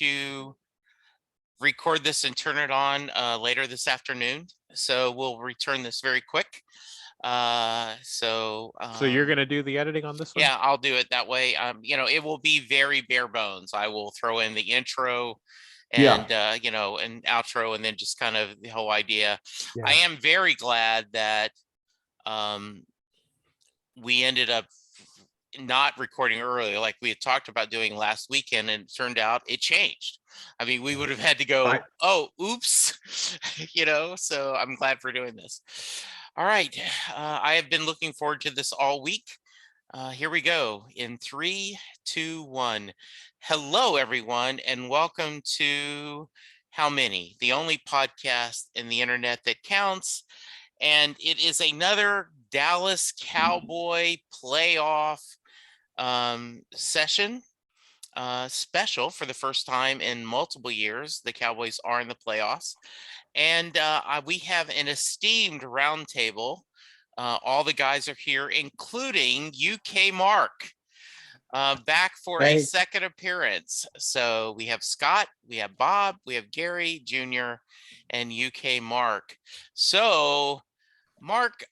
to record this and turn it on later this afternoon. So we'll return this very quick. So you're going to do the editing on this one? Yeah, I'll do it that way. It will be very bare bones. I will throw in the intro and an outro, and then just kind of the whole idea. Yeah. I am very glad that we ended up not recording earlier like we had talked about doing last weekend, and it turned out it changed. I mean, we would have had to go, Right. oh, oops, so I'm glad for doing this. All right. I have been looking forward to this all week. Here we go in 3, 2, 1. Hello, everyone, and welcome to How Many, the only podcast in the internet that counts. And it is another Dallas Cowboy Playoff session, special for the first time in multiple years. The Cowboys are in the playoffs, and we have an esteemed roundtable. All the guys are here, including UK Mark, back for a second appearance. So we have Scott, we have Bob, we have Gary Jr., and UK Mark. So, Mark,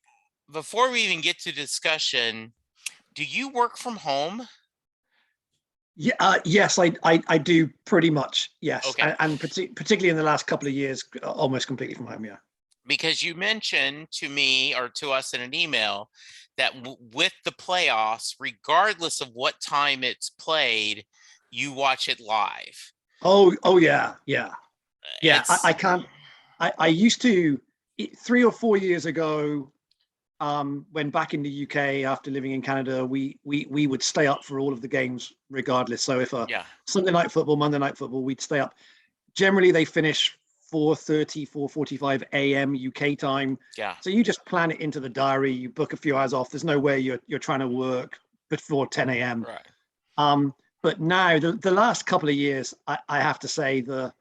before we even get to discussion, do you work from home? Yeah, yes, I do pretty much. Yes, Okay. and particularly in the last couple of years, almost completely from home. Yeah. Because you mentioned to me or to us in an email that with the playoffs, regardless of what time it's played, you watch it live. Oh yeah. I can't. I used to 3 or 4 years ago. When back in the UK after living in Canada, we would stay up for all of the games regardless. So if Sunday night football, Monday night football, we'd stay up. Generally, they finish 4:30, 4:45 a.m. UK time. Yeah. So you just plan it into the diary. You book a few hours off. There's no way you're trying to work before 10 a.m. Right. But now the last couple of years, I have to say for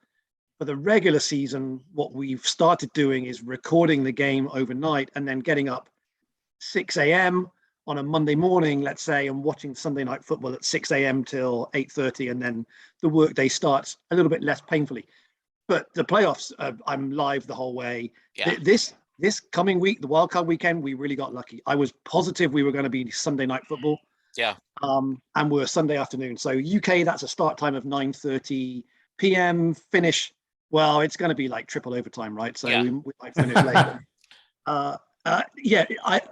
the regular season, what we've started doing is recording the game overnight and then getting up 6 a.m. on a Monday morning, let's say, and watching Sunday night football at 6 a.m. till 8:30, and then the workday starts a little bit less painfully. But the playoffs, I'm live the whole way. Yeah. This coming week, the wildcard weekend, we really got lucky. I was positive we were going to be Sunday night football. Yeah. And we're Sunday afternoon. So UK, that's a start time of 9:30 p.m. Finish. Well, it's going to be like triple overtime, right? So we might finish later.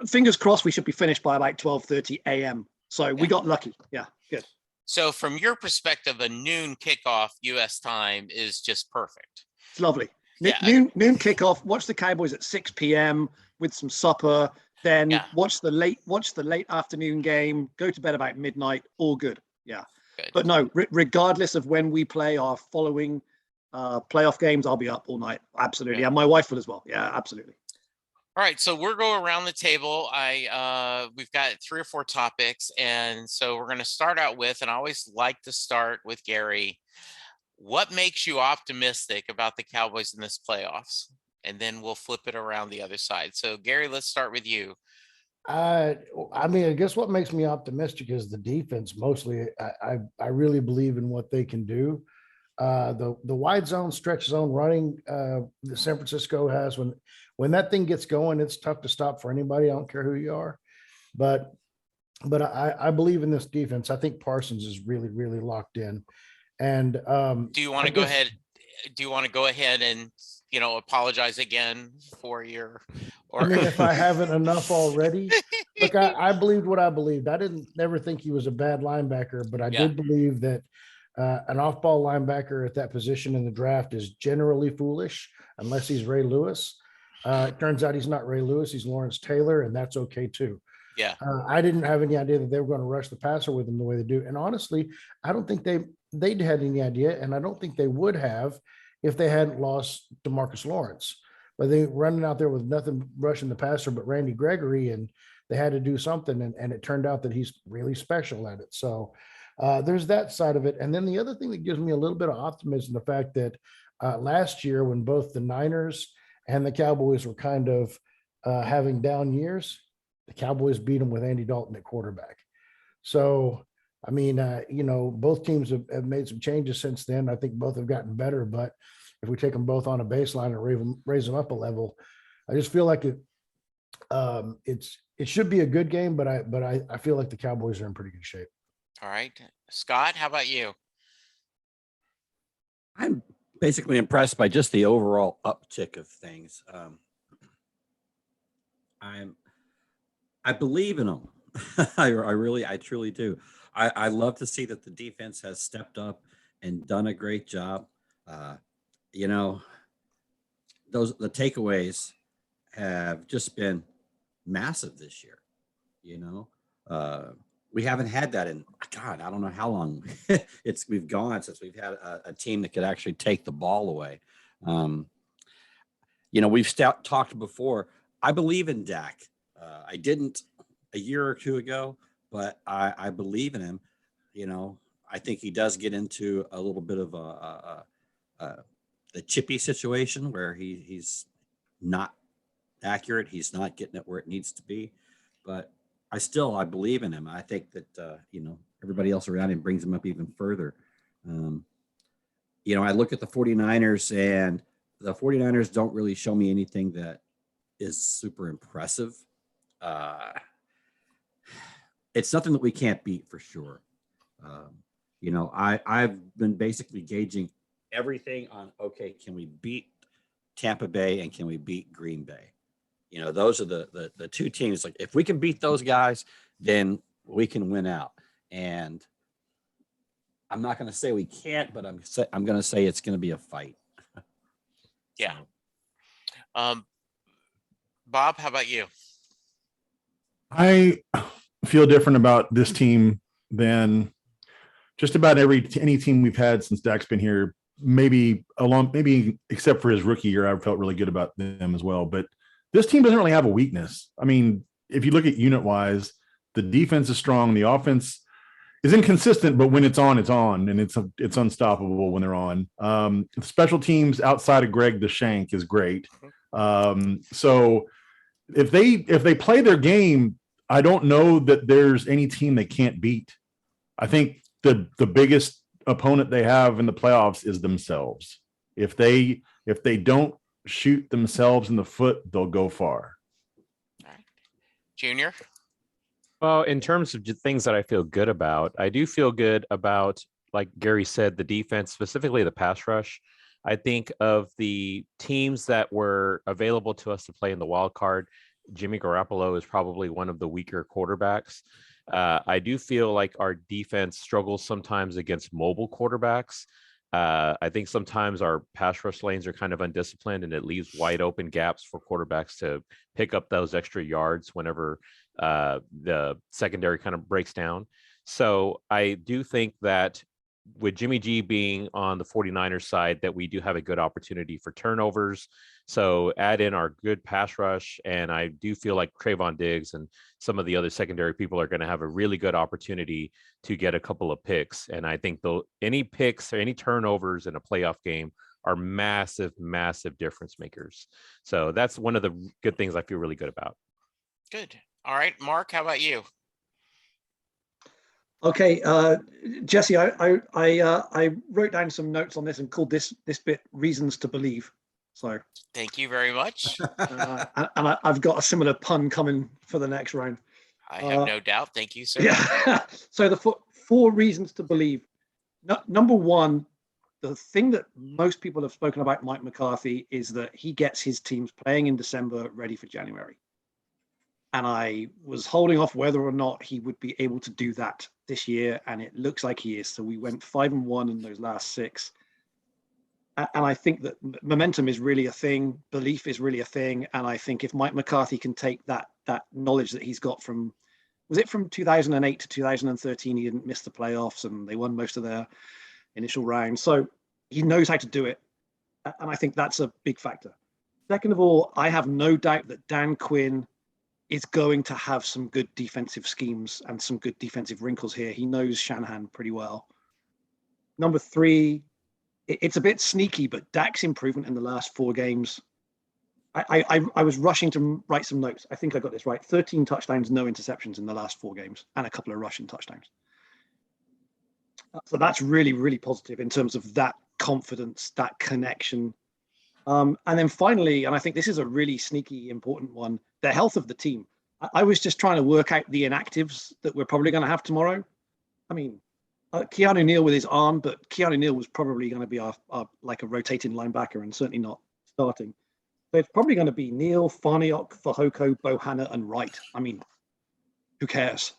Fingers crossed we should be finished by about 12:30 a.m. So we got lucky. Yeah, good. So from your perspective, a noon kickoff U.S. time is just perfect. It's lovely. Yeah. Noon kickoff. Watch the Cowboys at 6 p.m. with some supper. Then watch the late afternoon game. Go to bed about midnight. All good. Yeah. Good. But no, regardless of when we play our following playoff games, I'll be up all night. Absolutely, and my wife will as well. Yeah, absolutely. All right, so we're going around the table. We've got 3 or 4 topics, and so we're going to start out with, and I always like to start with Gary. What makes you optimistic about the Cowboys in this playoffs? And then we'll flip it around the other side. So, Gary, let's start with you. I guess what makes me optimistic is the defense. Mostly, I really believe in what they can do. The wide zone, stretch zone running that San Francisco has, when that thing gets going, it's tough to stop for anybody. I don't care who you are, but I believe in this defense. I think Parsons is really, really locked in. And do you want to go ahead? Do you want to go ahead and apologize again for your? Or... I mean, if I haven't enough already, look, I believed what I believed. I didn't never think he was a bad linebacker, but I did believe that. An off-ball linebacker at that position in the draft is generally foolish unless he's Ray Lewis. It turns out he's not Ray Lewis. He's Lawrence Taylor, and that's okay too. Yeah. I didn't have any idea that they were going to rush the passer with him the way they do. And honestly, I don't think they'd had any idea, and I don't think they would have if they hadn't lost DeMarcus Lawrence. But they running out there with nothing rushing the passer but Randy Gregory, and they had to do something, and it turned out that he's really special at it. So there's that side of it. And then the other thing that gives me a little bit of optimism, the fact that last year when both the Niners and the Cowboys were kind of having down years, the Cowboys beat them with Andy Dalton at quarterback. So I mean, both teams have made some changes since then. I think both have gotten better, but if we take them both on a baseline and raise them up a level, I just feel like it should be a good game, but I feel like the Cowboys are in pretty good shape. All right. Scott, how about you? I'm basically impressed by just the overall uptick of things. I believe in them. I truly do. I love to see that the defense has stepped up and done a great job. The takeaways have just been massive this year. We haven't had that in God, I don't know how long we've gone since we've had a team that could actually take the ball away. We've talked before. I believe in Dak. I didn't a year or two ago, but I believe in him. I think he does get into a little bit of a chippy situation where he's not accurate. He's not getting it where it needs to be, but I believe in him. I think that, everybody else around him brings him up even further. I look at the 49ers, and the 49ers don't really show me anything that is super impressive. It's something that we can't beat for sure. I've been basically gauging everything on, okay, can we beat Tampa Bay and can we beat Green Bay? Those are the two teams. Like, if we can beat those guys, then we can win out. And I'm not going to say we can't, but I'm going to say it's going to be a fight. Yeah. Bob, how about you? I feel different about this team than just about any team we've had since Dak's been here. Maybe except for his rookie year, I felt really good about them as well. But this team doesn't really have a weakness. I mean, if you look at unit wise, the defense is strong. The offense is inconsistent, but when it's on, and it's unstoppable when they're on. The special teams outside of Greg the Shank is great. So if they play their game, I don't know that there's any team they can't beat. I think the biggest opponent they have in the playoffs is themselves. If they don't shoot themselves in the foot, they'll go far. All right. Junior? Well, in terms of things that I feel good about, I do feel good about, like Gary said, the defense, specifically the pass rush. I think of the teams that were available to us to play in the wild card, Jimmy Garoppolo is probably one of the weaker quarterbacks. I do feel like our defense struggles sometimes against mobile quarterbacks. I think sometimes our pass rush lanes are kind of undisciplined, and it leaves wide open gaps for quarterbacks to pick up those extra yards whenever the secondary kind of breaks down. So I do think that with Jimmy G being on the 49ers side, that we do have a good opportunity for turnovers. So add in our good pass rush, and I do feel like Trayvon Diggs and some of the other secondary people are going to have a really good opportunity to get a couple of picks. And I think any picks or any turnovers in a playoff game are massive, massive difference makers. So that's one of the good things I feel really good about. Good. All right, Mark, how about you? Okay, Jesse, I wrote down some notes on this and called this bit "Reasons to Believe." So thank you very much. And I've got a similar pun coming for the next round. I have no doubt. Thank you, sir. Yeah. So the four reasons to believe. Number one, the thing that most people have spoken about Mike McCarthy is that he gets his teams playing in December ready for January. And I was holding off whether or not he would be able to do that this year, and it looks like he is. So we went 5-1 in those last 6. And I think that momentum is really a thing. Belief is really a thing. And I think if Mike McCarthy can take that knowledge that he's got from 2008 to 2013, he didn't miss the playoffs and they won most of their initial rounds. So he knows how to do it. And I think that's a big factor. Second of all, I have no doubt that Dan Quinn is going to have some good defensive schemes and some good defensive wrinkles here. He knows Shanahan pretty well. Number 3, it's a bit sneaky, but Dak's improvement in the last 4 games. I was rushing to write some notes. I think I got this right. 13 touchdowns, no interceptions in the last 4 games, and a couple of rushing touchdowns. So that's really, really positive in terms of that confidence, that connection. And then finally, and I think this is a really sneaky important one, the health of the team. I was just trying to work out the inactives that we're probably going to have tomorrow. I mean, Keanu Neal with his arm, but Keanu Neal was probably going to be our like a rotating linebacker and certainly not starting. So it's probably going to be Neal, Farniok, Fahoko, Bohanna, and Wright. I mean, who cares?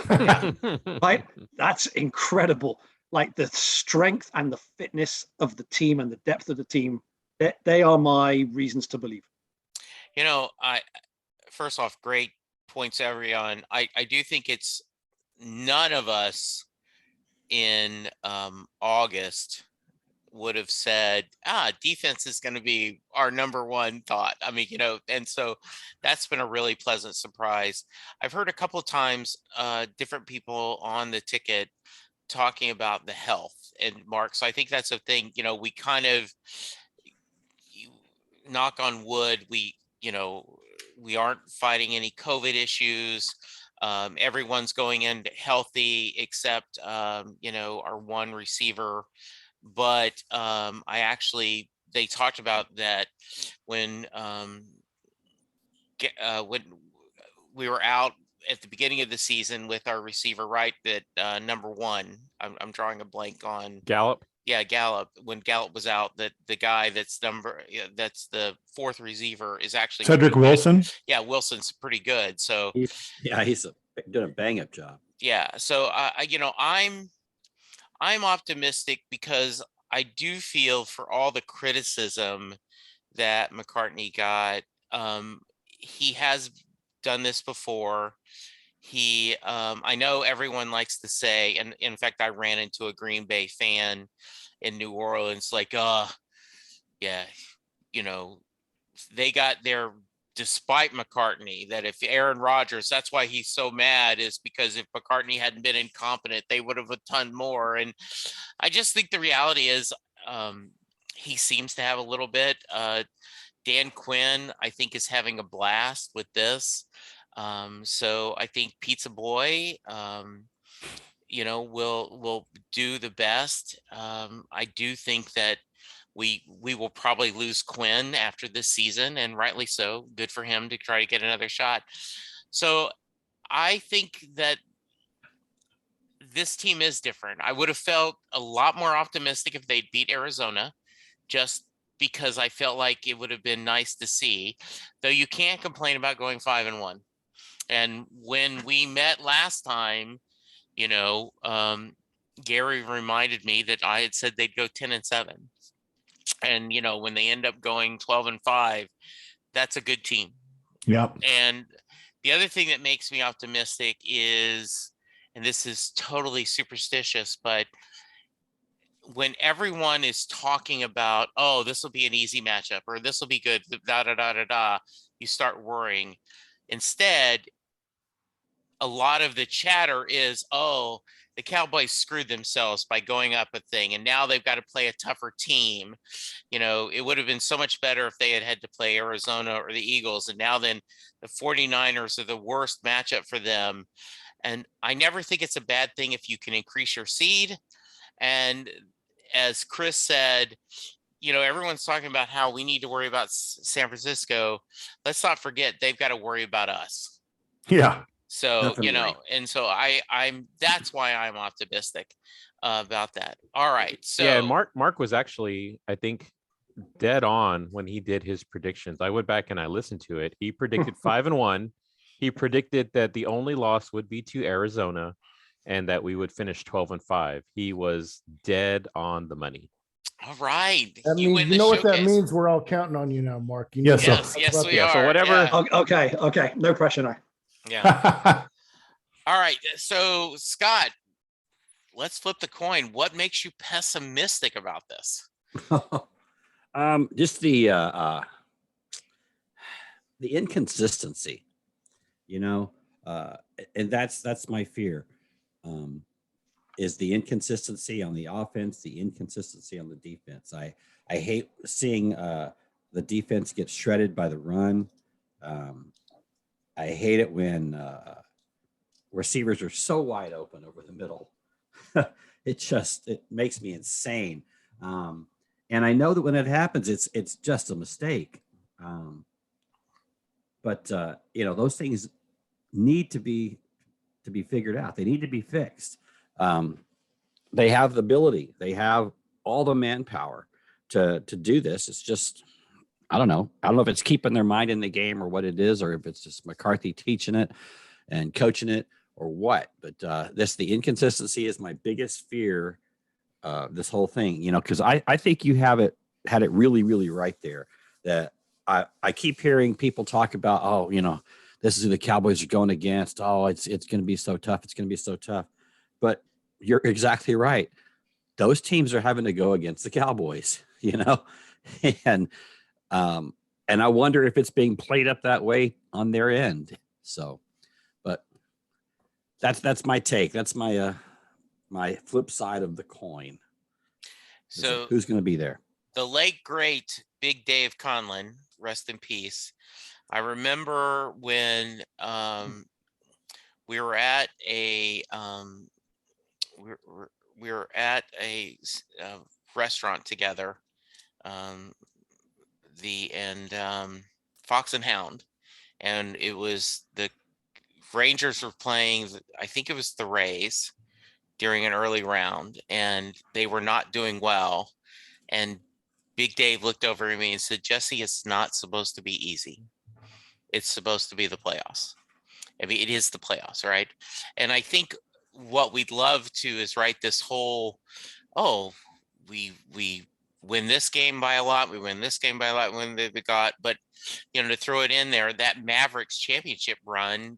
Right? That's incredible. Like the strength and the fitness of the team and the depth of the team, they are my reasons to believe. I first off, great points, everyone. I do think it's none of us in August would have said, defense is going to be our number one thought. I mean, and so that's been a really pleasant surprise. I've heard a couple of times different people on the ticket talking about the health and Mark. So I think that's a thing, we kind of knock on wood, we aren't fighting any COVID issues. Everyone's going in healthy except, our one receiver. But they talked about that when we were out at the beginning of the season with our receiver, right? That number one, I'm drawing a blank on Gallup. Yeah, Gallup. When Gallup was out, that the guy that's the fourth receiver is actually Cedric Wilson. Yeah, Wilson's pretty good. So he's doing a bang up job. Yeah. So I'm optimistic because I do feel for all the criticism that McCartney got, he has done this before. I know everyone likes to say, and in fact, I ran into a Green Bay fan in New Orleans, like, yeah, they got their, despite McCartney, that if Aaron Rodgers, that's why he's so mad, is because if McCartney hadn't been incompetent, they would have a ton more. And I just think the reality is he seems to have a little bit. Dan Quinn, I think, is having a blast with this. So I think Pizza Boy, will do the best. I do think that we will probably lose Quinn after this season, and rightly so. Good for him to try to get another shot. So I think that this team is different. I would have felt a lot more optimistic if they'd beat Arizona, just because I felt like it would have been nice to see, though you can't complain about going 5-1. And when we met last time, Gary reminded me that I had said they'd go 10-7. And, when they end up going 12-5, that's a good team. Yep. And the other thing that makes me optimistic is, and this is totally superstitious, but when everyone is talking about, oh, this will be an easy matchup, or this will be good, you start worrying. Instead, a lot of the chatter is, oh, the Cowboys screwed themselves by going up a thing, and now they've got to play a tougher team. It would have been so much better if they had to play Arizona or the Eagles, and now then the 49ers are the worst matchup for them. And I never think it's a bad thing if you can increase your seed. And as Chris said, everyone's talking about how we need to worry about San Francisco. Let's not forget they've got to worry about us. Yeah. So, Definitely. and so that's why I'm optimistic about that. All right. So yeah, and Mark was actually, I think, dead on when he did his predictions. I went back and I listened to it. He predicted 5-1. He predicted that the only loss would be to Arizona and that we would finish 12-5. He was dead on the money. All right. That means, you know what that means? We're all counting on you now, Mark. You know Yes, yes, we are. So whatever. Yeah. Okay. No pressure now. Yeah. All right. So Scott, let's flip the coin. What makes you pessimistic about this? Just the inconsistency, and that's my fear. Is the inconsistency on the offense, the inconsistency on the defense. I hate seeing the defense get shredded by the run. I hate it when receivers are so wide open over the middle. it makes me insane. And I know that when it happens, it's just a mistake. But those things need to be figured out. They need to be fixed. They have the ability. They have all the manpower to do this. It's just, I don't know. I don't know if it's keeping their mind in the game or what it is, or if it's just McCarthy teaching it and coaching it or what. But the inconsistency is my biggest fear. This whole thing, because I think you had it really, really right there. That I keep hearing people talk about, this is who the Cowboys are going against. Oh, it's going to be so tough. It's going to be so tough. But you're exactly right. Those teams are having to go against the Cowboys, and I wonder if it's being played up that way on their end. So, but that's my take. That's my my flip side of the coin. So who's going to be there? The late great Big Dave Conlon, rest in peace. I remember when we were at a we were at a restaurant together, Fox and Hound, and it was the Rangers were playing. I think it was the Rays during an early round, and they were not doing well. And Big Dave looked over at me and said, "Jesse, it's not supposed to be easy. It's supposed to be the playoffs. I mean, it is the playoffs, right?" And I think what we'd love to is this whole, we win this game by a lot, we win this game by a lot, when they got, but to throw it in there, that Mavericks championship run,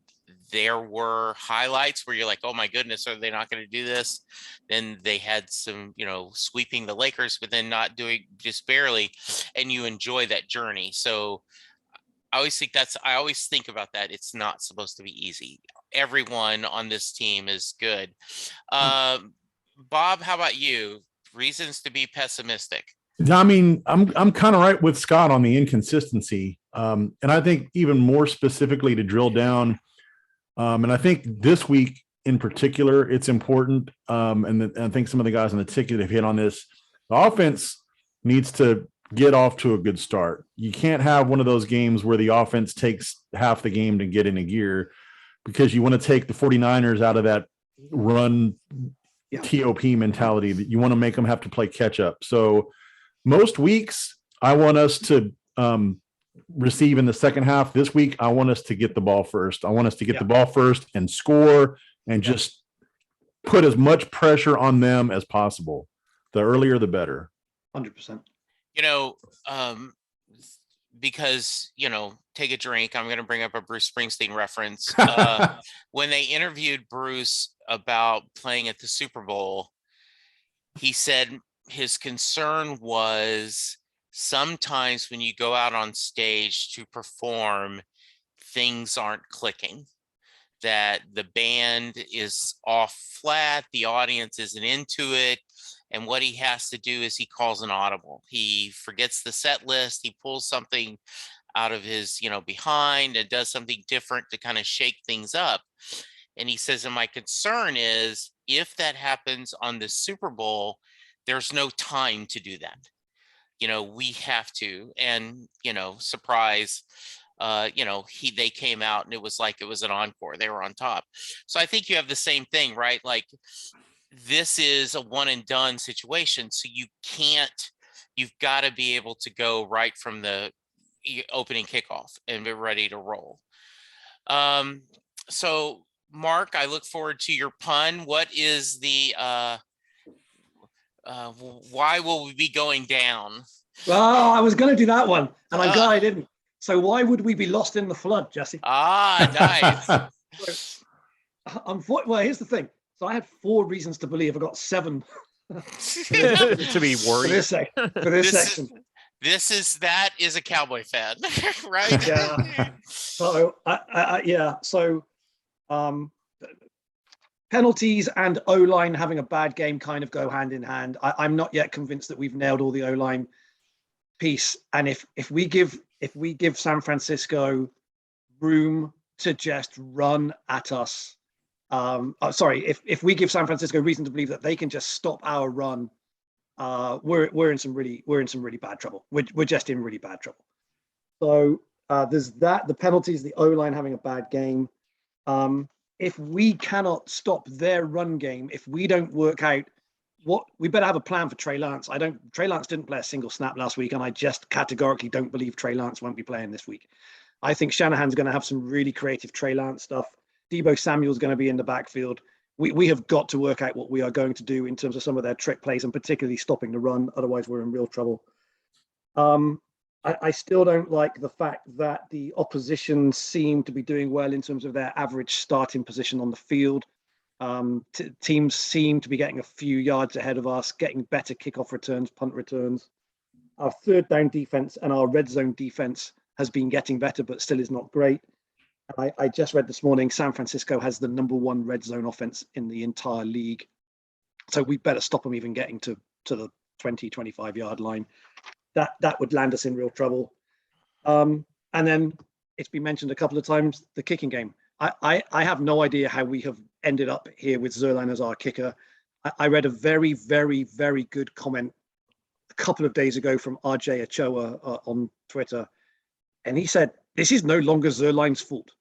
there were highlights where you're like, oh my goodness, are they not going to do this? Then they had some, sweeping the Lakers, but then not doing, just barely, and you enjoy that journey. So I always think about that. It's not supposed to be easy. Everyone on this team is good. Bob, how about you? Reasons to be pessimistic? I mean, I'm kind of right with Scott on the inconsistency. And I think even more specifically to drill down, and I think this week in particular, it's important. And I think some of the guys in the ticket have hit on this. The offense needs to get off to a good start. You can't have one of those games where the offense takes half the game to get in a gear, because you want to take the 49ers out of that run TOP mentality, that you want to make them have to play catch up. So most weeks I want us to receive in the second half. This week, I want us to get the ball first. I want us to get the ball first and score and just put as much pressure on them as possible. The earlier, the better. 100%. Because, take a drink. I'm going to bring up a Bruce Springsteen reference. When they interviewed Bruce about playing at the Super Bowl, he said his concern was sometimes when you go out on stage to perform, things aren't clicking, that the band is off flat, the audience isn't into it. And what he has to do is he calls an audible. He forgets the set list. He pulls something out of his, behind, and does something different to kind of shake things up. And he says, and my concern is if that happens on the Super Bowl, there's no time to do that. We have to, and, surprise, they came out and it was like it was an encore. They were on top. So I think you have the same thing, right? Like, this is a one and done situation. So you've got to be able to go right from the opening kickoff and be ready to roll. So Mark, I look forward to your pun. What is the, why will we be going down? Well, I was going to do that one, and I'm glad I didn't. So why would we be lost in the flood, Jesse? Nice. Well, here's the thing. So I had 4 reasons to believe. I got 7 to be worried for this section. That is a Cowboy fan, right? Yeah. So So penalties and O-line having a bad game kind of go hand in hand. I'm not yet convinced that we've nailed all the O-line piece. And if we give San Francisco room to just run at us, If we give San Francisco reason to believe that they can just stop our run, we're in some really bad trouble. We're just in really bad trouble. So there's that. The penalties, the O-line having a bad game. If we cannot stop their run game, if we don't work out we better have a plan for Trey Lance. Trey Lance didn't play a single snap last week, and I just categorically don't believe Trey Lance won't be playing this week. I think Shanahan's going to have some really creative Trey Lance stuff. Deebo Samuel's going to be in the backfield. We have got to work out what we are going to do in terms of some of their trick plays and particularly stopping the run. Otherwise, we're in real trouble. I still don't like the fact that the opposition seem to be doing well in terms of their average starting position on the field. Teams seem to be getting a few yards ahead of us, getting better kickoff returns, punt returns. Our third down defense and our red zone defense has been getting better, but still is not great. I just read this morning, San Francisco has the #1 red zone offense in the entire league. So we better stop them even getting to the 20, 25 yard line. That would land us in real trouble. And then it's been mentioned a couple of times, the kicking game. I have no idea how we have ended up here with Zerline as our kicker. I read a very, very, very good comment a couple of days ago from RJ Ochoa on Twitter. And he said, this is no longer Zerline's fault.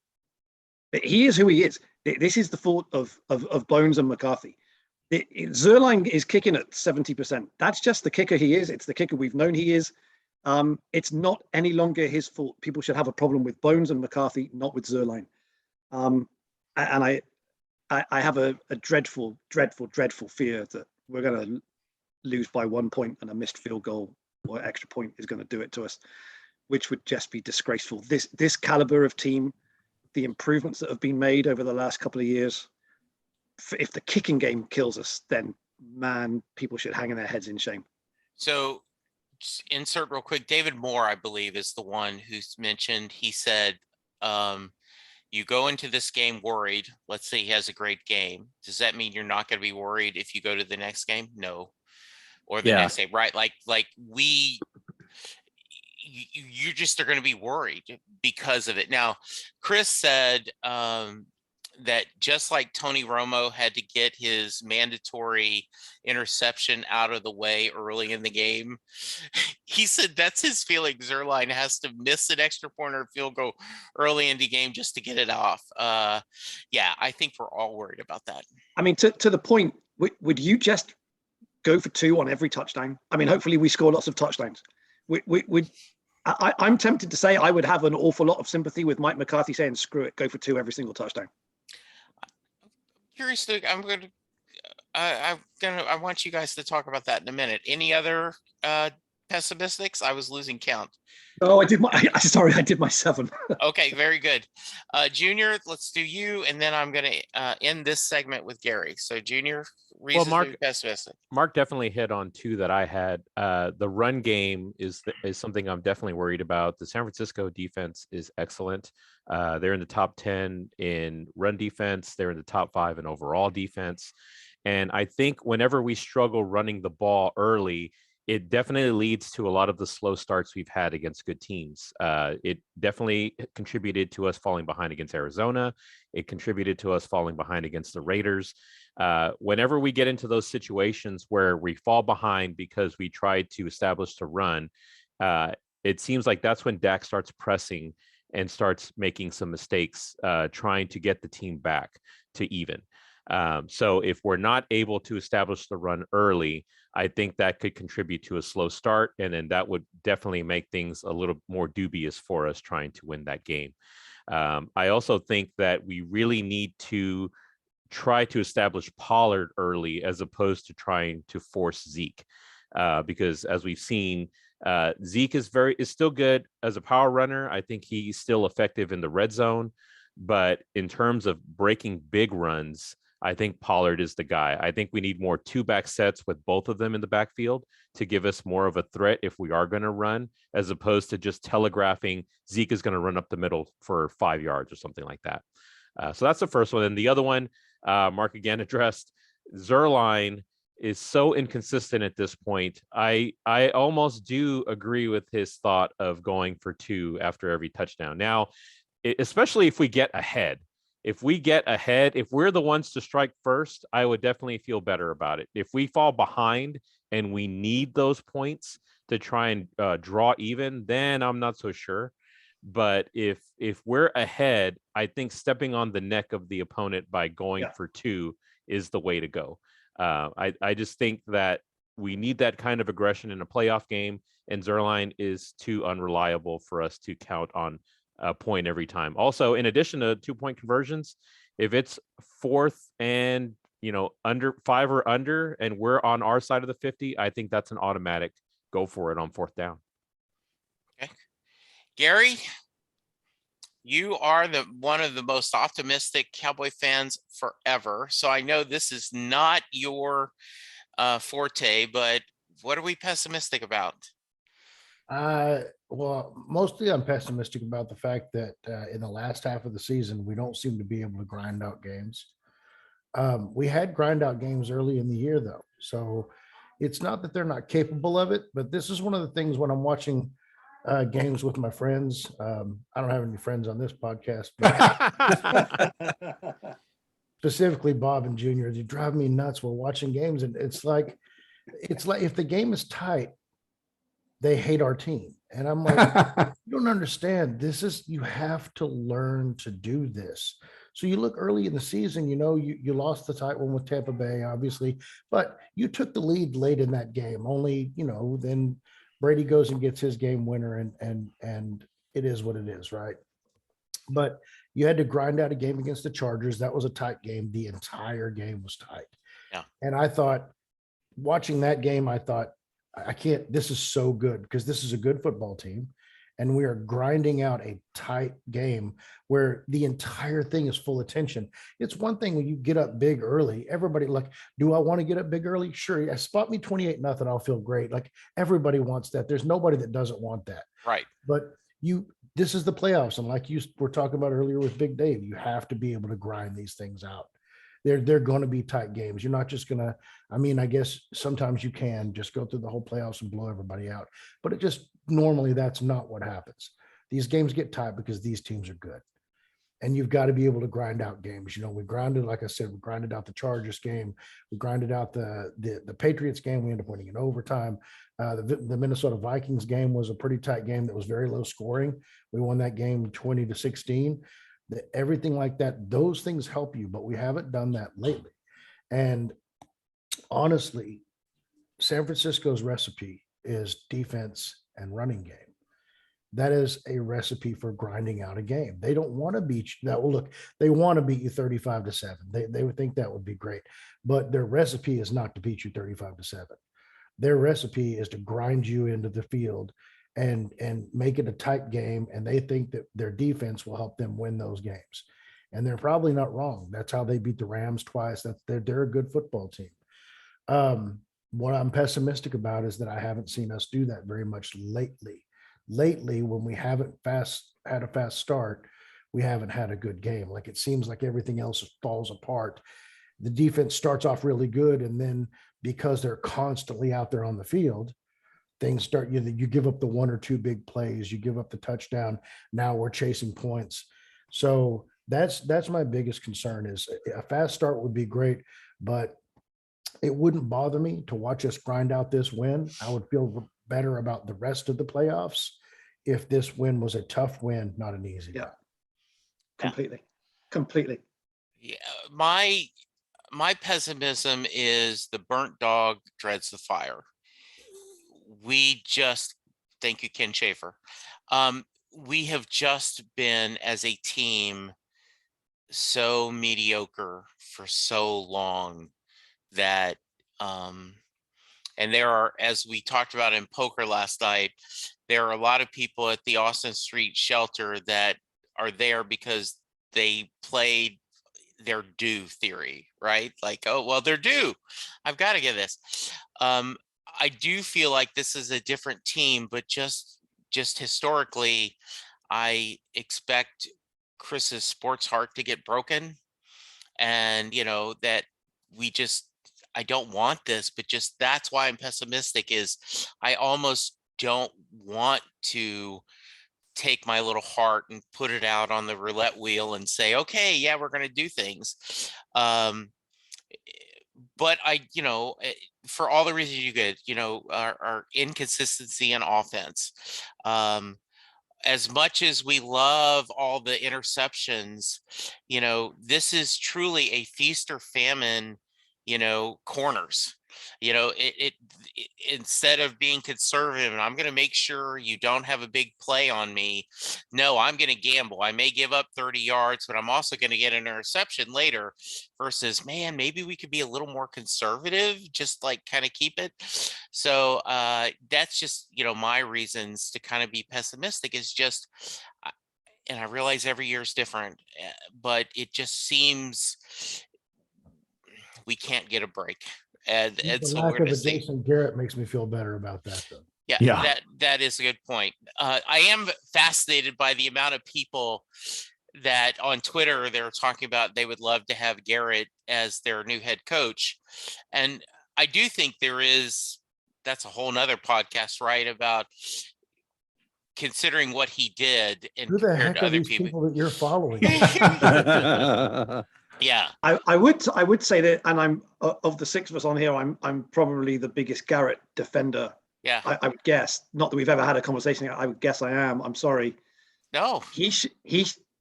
He is who he is. This is the fault of Bones and McCarthy. Zerline is kicking at 70%. That's just the kicker he is. It's the kicker we've known he is. It's not any longer his fault. People should have a problem with Bones and McCarthy, not with Zerline. And I have a dreadful, dreadful, dreadful fear that we're going to lose by 1 point and a missed field goal or extra point is going to do it to us, which would just be disgraceful. This caliber of team, the improvements that have been made over the last couple of years, if the kicking game kills us, then man, people should hang their heads in shame. So insert real quick, David Moore, I believe, is the one who's mentioned. He said, you go into this game worried. Let's say he has a great game. Does that mean you're not going to be worried if you go to the next game? No. Or the next game, right? Like you just are going to be worried because of it. Now, Chris said that just like Tony Romo had to get his mandatory interception out of the way early in the game, he said that's his feeling. Zerline has to miss an extra point or field goal early in the game just to get it off. Yeah, I think we're all worried about that. I mean, to the point, would you just go for 2 on every touchdown? I mean, hopefully we score lots of touchdowns. I'm tempted to say I would have an awful lot of sympathy with Mike McCarthy saying, screw it, go for 2 every single touchdown. Curious to, I want you guys to talk about that in a minute. Any other pessimistics? I was losing count. Oh, I did my 7. Okay, very good. Junior, let's do you, and then I'm going to end this segment with Gary. So, Junior, reasons to be pessimistic. Mark definitely hit on 2 that I had. The run game is something I'm definitely worried about. The San Francisco defense is excellent. They're in the top 10 in run defense. They're in the top 5 in overall defense. And I think whenever we struggle running the ball early, it definitely leads to a lot of the slow starts we've had against good teams. It definitely contributed to us falling behind against Arizona. It contributed to us falling behind against the Raiders. Whenever we get into those situations where we fall behind because we tried to establish the run, it seems like that's when Dak starts pressing and starts making some mistakes, trying to get the team back to even. So if we're not able to establish the run early, I think that could contribute to a slow start, and then that would definitely make things a little more dubious for us trying to win that game. I also think that we really need to try to establish Pollard early as opposed to trying to force Zeke, because as we've seen, Zeke is still good as a power runner. I think he's still effective in the red zone, but in terms of breaking big runs, I think Pollard is the guy. I think we need more 2-back sets with both of them in the backfield to give us more of a threat if we are going to run, as opposed to just telegraphing Zeke is going to run up the middle for 5 yards or something like that. So that's the first one. And the other one, Mark again addressed, Zerline is so inconsistent at this point. I almost do agree with his thought of going for 2 after every touchdown. Now, especially if we get ahead. if we get ahead, if we're the ones to strike first, I would definitely feel better about it. If we fall behind and we need those points to try and draw even, then I'm not so sure. But if we're ahead, I think stepping on the neck of the opponent by going for two is the way to go. I just think that we need that kind of aggression in a playoff game, and Zerline is too unreliable for us to count on a point every time. Also, in addition to 2-point conversions, if it's fourth and under 5 or under, and we're on our side of the 50, I think that's an automatic go for it on 4th down. Okay, Gary, you are one of the most optimistic Cowboy fans forever. So I know this is not your forte, but what are we pessimistic about? Well, mostly I'm pessimistic about the fact that in the last half of the season, we don't seem to be able to grind out games. We had grind out games early in the year, though. So it's not that they're not capable of it, but this is one of the things when I'm watching games with my friends. I don't have any friends on this podcast, but specifically Bob and Junior, they drive me nuts. We're watching games, and it's like if the game is tight, they hate our team. And I'm like, you don't understand. You have to learn to do this. So you look early in the season, you lost the tight one with Tampa Bay, obviously, but you took the lead late in that game. Only, then Brady goes and gets his game winner, and it is what it is, right? But you had to grind out a game against the Chargers. That was a tight game. The entire game was tight. Yeah. And I thought, watching that game, I thought, I can't, this is so good because this is a good football team. And we are grinding out a tight game where the entire thing is full of tension. It's one thing when you get up big early, everybody do I want to get up big early? Sure. Spot me 28-0. I'll feel great. Everybody wants that. There's nobody that doesn't want that. Right. But this is the playoffs. And like you were talking about earlier with Big Dave, you have to be able to grind these things out. They're going to be tight games. You're not just going to, I guess sometimes you can just go through the whole playoffs and blow everybody out, but normally that's not what happens. These games get tight because these teams are good, and you've got to be able to grind out games. We grinded, like I said, we grinded out the Chargers game. We grinded out the Patriots game. We ended up winning in overtime. The Minnesota Vikings game was a pretty tight game that was very low scoring. We won that game 20-16. Everything like that, those things help you, but we haven't done that lately. And honestly, San Francisco's recipe is defense and running game. That is a recipe for grinding out a game. They don't want to beat you. That will look, they want to beat you 35-7. They would think that would be great, but their recipe is not to beat you 35-7. Their recipe is to grind you into the field and make it a tight game. And they think that their defense will help them win those games. And they're probably not wrong. That's how they beat the Rams twice. They're a good football team. What I'm pessimistic about is that I haven't seen us do that very much lately. Lately, when we haven't had a fast start, we haven't had a good game. It seems like everything else falls apart. The defense starts off really good, and then because they're constantly out there on the field, things start, you give up the 1 or 2 big plays, you give up the touchdown. Now we're chasing points. So that's my biggest concern. Is a fast start would be great, but it wouldn't bother me to watch us grind out this win. I would feel better about the rest of the playoffs if this win was a tough win, not an easy one. Completely. Yeah, my pessimism is the burnt dog dreads the fire. We just, thank you, Ken Schaefer. We have just been, as a team, so mediocre for so long that, and there are, as we talked about in poker last night, there are a lot of people at the Austin Street shelter that are there because they played their due theory, right? Oh, well, they're due. I've got to get this. I do feel like this is a different team, but just historically, I expect Chris's sports heart to get broken. And, that I don't want this, but just that's why I'm pessimistic. Is I almost don't want to take my little heart and put it out on the roulette wheel and say, okay, yeah, we're going to do things. But for all the reasons you get, our inconsistency in offense, as much as we love all the interceptions, this is truly a feast or famine, corners. Instead of being conservative and I'm going to make sure you don't have a big play on me, no, I'm going to gamble. I may give up 30 yards, but I'm also going to get an interception later, versus, man, maybe we could be a little more conservative, just like kind of keep it. So that's just, my reasons to kind of be pessimistic is just, and I realize every year is different, but it just seems we can't get a break. And The so lack we're going of to a see. Jason Garrett makes me feel better about that, though. Yeah, that is a good point. I am fascinated by the amount of people that on Twitter, they're talking about they would love to have Garrett as their new head coach. And I do think that's a whole nother podcast, right? About considering what he did and Who the compared heck to are other these people. people that you're following? Yeah. I would say that, and I'm of the six of us on here, I'm probably the biggest Garrett defender. Yeah. I would guess. Not that we've ever had a conversation. I would guess I am. I'm sorry. No.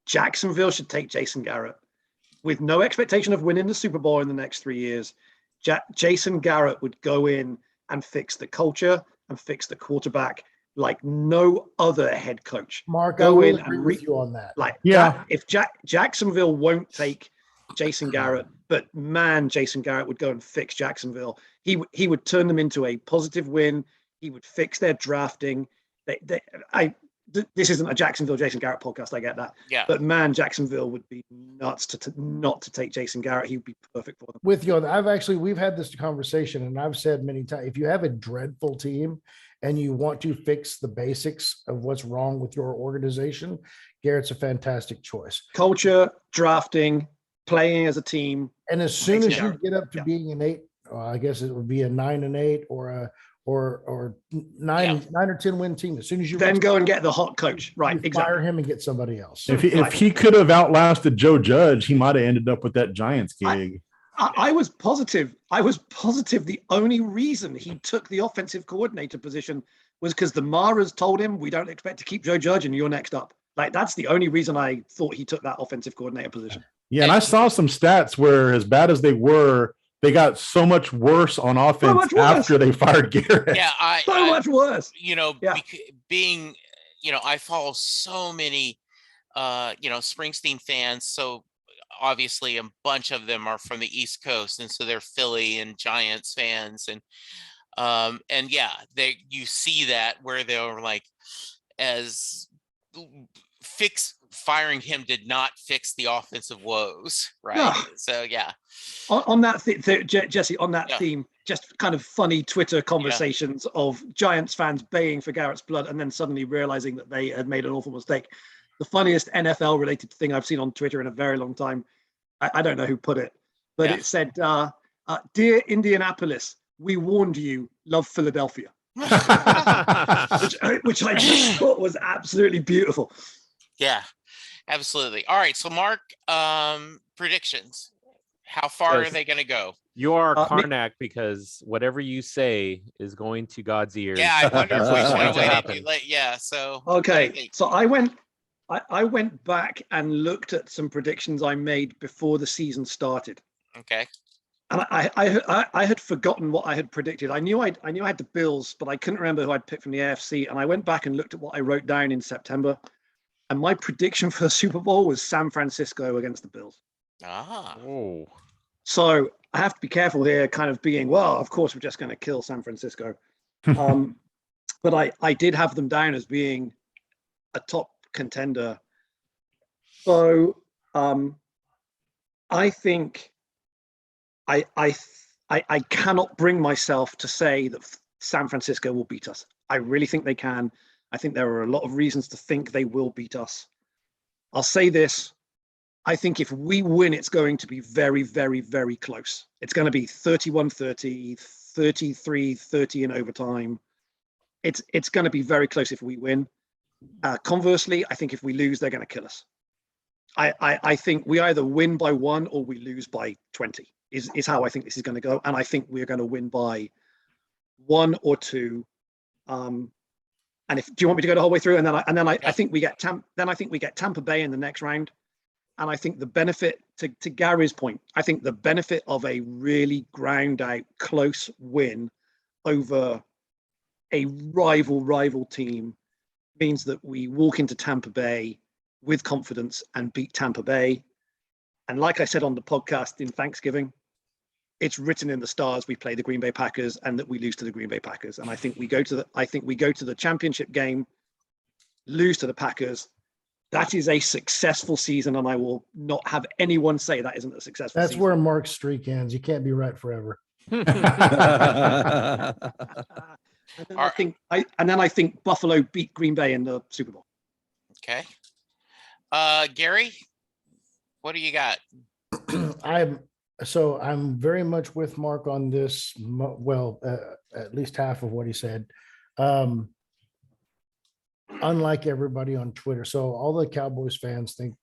Jacksonville should take Jason Garrett with no expectation of winning the Super Bowl in the next 3 years. Jason Garrett would go in and fix the culture and fix the quarterback like no other head coach. Mark, Go I will in agree and with you on that. If Jacksonville won't take Jason Garrett, but man, Jason Garrett would go and fix Jacksonville. He would turn them into a positive win. He would fix their drafting. This isn't a Jacksonville Jason Garrett podcast. I get that. Yeah. But man, Jacksonville would be nuts not to take Jason Garrett. He would be perfect for them. With you, we've had this conversation, and I've said many times, if you have a dreadful team and you want to fix the basics of what's wrong with your organization, Garrett's a fantastic choice. Culture, drafting, playing as a team. And as soon as you Garrett. get up to being an 8, I guess it would be a 9-8 or 9 or 10 win team. As soon as you then go and get the hot coach, right? Exactly. Fire him and get somebody else. If he could have outlasted Joe Judge, he might have ended up with that Giants gig. I was positive. The only reason he took the offensive coordinator position was because the Maras told him, we don't expect to keep Joe Judge and you're next up. Like, that's the only reason I thought he took that offensive coordinator position. Yeah, and I saw some stats where, as bad as they were, they got so much worse on offense after they fired Garrett. Yeah, much worse. Being, I follow so many, Springsteen fans. So obviously a bunch of them are from the East Coast, and so they're Philly and Giants fans, and you see that where they're like, as firing him did not fix the offensive woes, right? Yeah. So yeah. On that Jesse, on that theme, just kind of funny Twitter conversations of Giants fans baying for Garrett's blood and then suddenly realizing that they had made an awful mistake. The funniest NFL related thing I've seen on Twitter in a very long time. I don't know who put it, but it said, "Dear Indianapolis, we warned you. Love Philadelphia," which I just thought was absolutely beautiful. Yeah, absolutely. All right, so Mark, predictions. How far are they going to go? You are Karnak because whatever you say is going to God's ears. Yeah, I wonder if we should have waited. Yeah, so okay. So I went back and looked at some predictions I made before the season started. Okay. And I had forgotten what I had predicted. I knew I had the Bills, but I couldn't remember who I'd picked from the AFC. And I went back and looked at what I wrote down in September. And my prediction for the Super Bowl was San Francisco against the Bills. Oh. So I have to be careful here, kind of being, well, of course we're just going to kill San Francisco. But I did have them down as being a top contender. So I think I cannot bring myself to say that San Francisco will beat us. I really think they can. I think there are a lot of reasons to think they will beat us. I'll say this. I think if we win, it's going to be very, very, very close. It's going to be 31-30, 33-30 in overtime. It's going to be very close if we win. Conversely, I think if we lose, they're going to kill us. I think we either win by 1 or we lose by 20 is how I think this is going to go. And I think we're going to win by 1 or 2. And do you want me to go the whole way through? And then I think we get Tampa Bay in the next round. And I think the benefit to Gary's point, I think the benefit of a really ground out close win over a rival team means that we walk into Tampa Bay with confidence and beat Tampa Bay. And like I said on the podcast in Thanksgiving, it's written in the stars we play the Green Bay Packers and that we lose to the Green Bay Packers. And I think we go to the championship game, lose to the Packers. That is a successful season, and I will not have anyone say that isn't a successful That's season. where Mark's streak ends. You can't be right forever. And then I think Buffalo beat Green Bay in the Super Bowl. Okay. Gary, what do you got? I'm very much with Mark on this. Well, at least half of what he said. Unlike everybody on Twitter, so all the Cowboys fans think